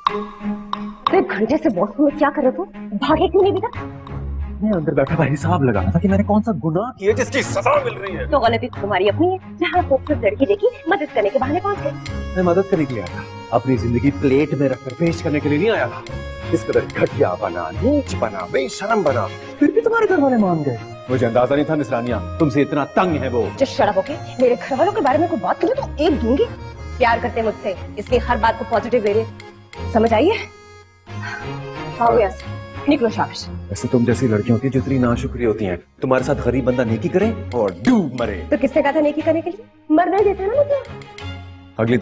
तो 1 घंटे से वॉशरूम में क्या कर रहे थे? भागे क्यों नहीं बेटा? मैं अंदर बैठा था, हिसाब लगा रहा था कि मैंने कौन सा गुनाह किया जिसकी सजा मिल रही है। तो गलती तुम्हारी अपनी है। जहाँ खूबसूरत लड़की देखी मदद करने के बहाने पहुंच गए। मैं मदद करने के लिए आया था, अपनी जिंदगी प्लेट में रखकर पेश करने के लिए नहीं आया था। इस कदर घटिया बना, नीच बना, बेशरम बना, फिर भी तुम्हारे घर वाले मान गए। मुझे अंदाजा नहीं था निसरानिया तुमसे इतना तंग है वो। Just shut up okay. मेरे घर वालों के बारे में कोई बात करो तो एक दूंगी। प्यार करते मुझसे इसलिए हर बात को पॉजिटिव ले रहे। समझ आइए? हाँ यस, निकलो शाबाश। ऐसे तुम जैसी लड़कियों की जितनी नाशुक्री होती हैं, तुम्हारे साथ गरीब बंदा नेकी करे और डूब मरे। तो किसने कहा था नेकी करने के लिए? मरना ही देता ना मुझे। अगली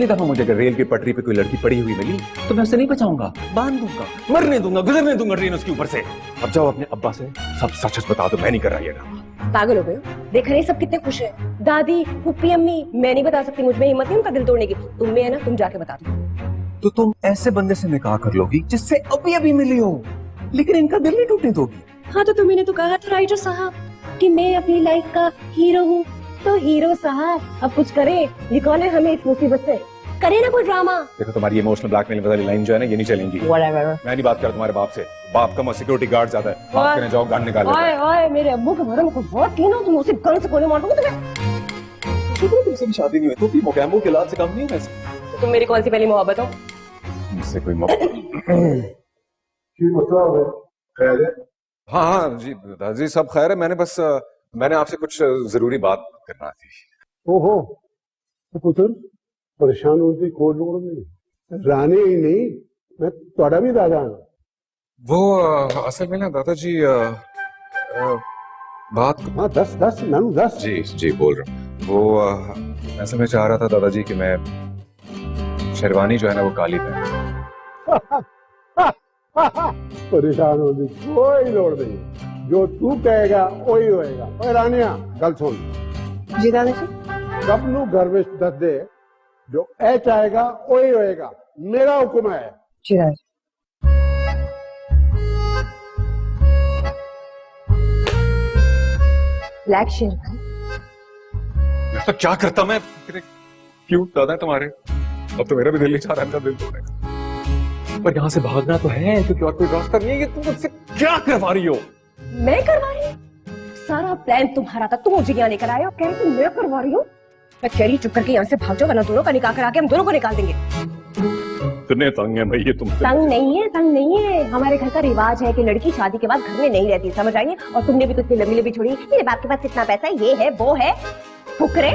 दफा मुझे अगर रेल की पटरी पे कोई लड़की पड़ी हुई मिली तो मैं उसे नहीं बचाऊंगा, बांध दूंगा, मरने दूंगा, गुजरने दूंगा ट्रेन उसके ऊपर से। अब जाओ अपने अब्बा से सब सच बता दो, मैं नहीं कर रहा ये ड्रामा। पागल हो गए हो? देख रहे सब कितने खुश हैं। दादी, फूफी, अम्मी, मैं नहीं बता सकती, मुझ में हिम्मत नहीं उनका दिल तोड़ने की। तुम में है ना, तुम जाके बता दो। तो तुम ऐसे बंदे से निकाह कर लोगी जिससे अभी अभी मिली हो, लेकिन इनका दिल नहीं टूटने दोगी। हाँ तो तुमने तो कहा था राइटर साहब कि मैं अपनी लाइफ का हीरो हूँ। तो हीरो साहब अब कुछ करे, निकाले हमें इस मुसीबत से, करे ना कोई ड्रामा। देखो तुम्हारी इमोशनल ब्लैकमेलिंग वाली लाइन जो है ना, ये नहीं चलेंगी। Whatever. मैं नहीं बात कर तुम्हारे बाप से, बाप का सिक्योरिटी गार्ड ज्यादा है, बाप कहने जाओ गन निकाल लेता है। ओए मेरे अब्बू के बारे में कुछ बहुत की ना, तुम उसे गन से गोली मार दोगे तुम्हें। शुक्र तुमसे भी शादी नहीं हुई, तुम भी मोगैम्बो के लात से कम नहीं हो वैसे। तो तुम मेरी कौन सी पहली मोहब्बत हो? मुझसे कोई मौका खैर है? हाँ जी दादाजी सब खैर है। मैंने आपसे कुछ जरूरी बात करना थी। ओहो तो पुत्र परेशान होने की कोई लोड़ नहीं। रानी ही नहीं, मैं थोड़ा भी दादा हूं। वो असल में ना दादाजी बात। हाँ दस नानू दस। जी बोल रहा हूँ। वो ऐसा मैं चाह रहा था दादाजी कि मैं शेरवानी जो है ना वो काली पहनूं। परेशान होने की कोई लोड़ नहीं, जो तू कहेगा वही होएगा। ओए रानिया गल सुन, जी दादाजी। सब नु घर में दस दे, जो ए चाहेगा वही होएगा, मेरा हुक्म है। जी दादाजी। ब्लैक शेरवानी। तो क्या करता मैं, क्यूट दादा है तुम्हारे। अब तो मेरा भी दिल नहीं चाह रहा है दिल तोड़ने का, पर यहाँ से भागना तो है क्योंकि और कोई रास्ता नहीं है। ये तुम मुझसे क्या करवा रही हो? मैं करवा रही हूँ? सारा प्लान तुम्हारा था, तुम मुझे यहाँ लेकर आए और कह रहे मैं करवा रही हूँ। मैं कह रही चुप करके यहाँ से भाग जाओ, वरना दोनों का निकाह करा के हम दोनों को निकाल देंगे। कितने तंग है भाई ये तुमसे। तंग नहीं है। हमारे घर का रिवाज है कि लड़की शादी के बाद घर में नहीं रहती, समझ आइए। और तुमने भी तो इतनी लंबी छोड़ी, मेरे बाप के पास इतना पैसा है, ये है वो है, फुकरे।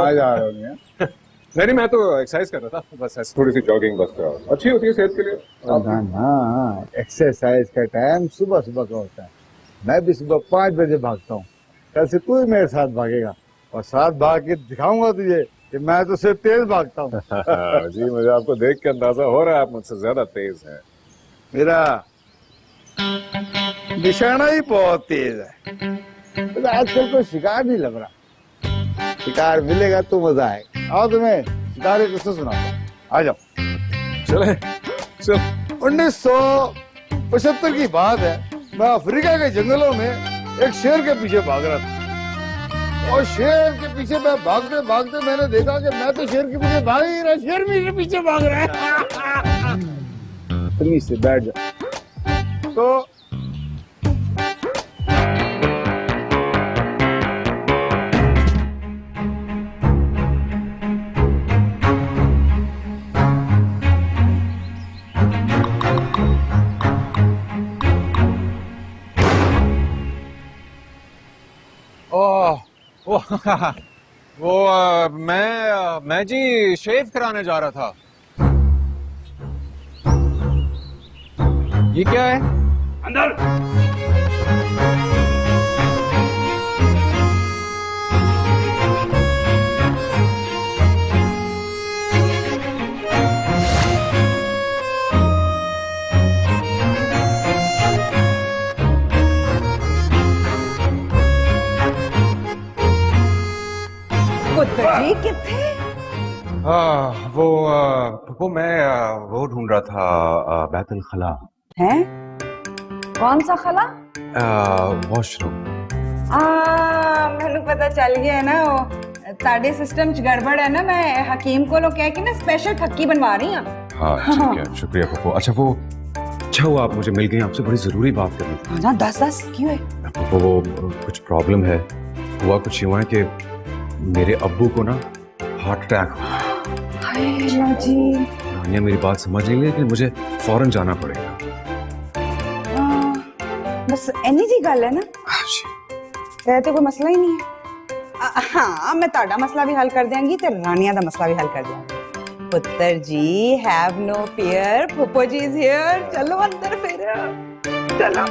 जा रहे हैं। नहीं मैं तो एक्सरसाइज कर रहा था, बस ऐसे थोड़ी सी जॉगिंग बस अच्छी होती है सेहत के लिए। ना एक्सरसाइज का टाइम सुबह सुबह का होता है। मैं भी सुबह 5 बजे भागता हूँ। कल से तू भी मेरे साथ भागेगा और साथ भाग के दिखाऊंगा तुझे कि मैं तो सिर्फ तेज भागता हूँ। जी मुझे आपको देख के अंदाजा हो रहा है आप मुझसे ज्यादा तेज हैं। मेरा निशाना ही बहुत तेज है। तो आजकल कोई शिकार नहीं लग रहा, शिकार मिलेगा तो मजा आएगा। आओ तुम्हें शिकार एक किस्सा सुनाता हूँ, आ जाओ। चले चल। 1975 की बात है, मैं अफ्रीका के जंगलों में एक शेर के पीछे भाग रहा था और शेर के पीछे मैं भागते भागते मैंने देखा कि मैं तो शेर के पीछे भाग ही रहा, शेर मेरे पीछे भाग रहा है। तुम से बैठ जाओ। तो मैं जी शेव कराने जा रहा था। ये क्या है? अंदर। जी कितने वो मैं वो ढूंढ रहा था बैतुल खला हैं? कौन सा खला? वॉशरूम। मैनू पता चल गया है ना, वो ताड़े सिस्टम च गड़बड़ है ना, मैं हकीम को कह के ना स्पेशल थक्की बनवा रही हूँ। हाँ ठीक है, शुक्रिया पप्पू। अच्छा वो अच्छा हुआ आप मुझे मिल गई, आपसे बड़ी जरूरी बात करनी थी। हाँ, 10 क्यों है? पप्पू वो कुछ प्रॉब्लम है, हुआ कुछ यूं है कि मेरे अब्बू को ना हार्ट अटैक हुआ। जी रानिया मेरी बात समझ नहीं, लेकिन मुझे फौरन जाना पड़ेगा। बस इन्नी जी गल है ना, तो कोई मसला ही नहीं है। हाँ, मैं ताड़ा मसला भी हल कर देंगी ते रानिया दा मसला भी हल कर देंगी। पुत्र जी हैव नो फियर, फुप्पो जी इज हियर। चलो अंदर फिर चलो।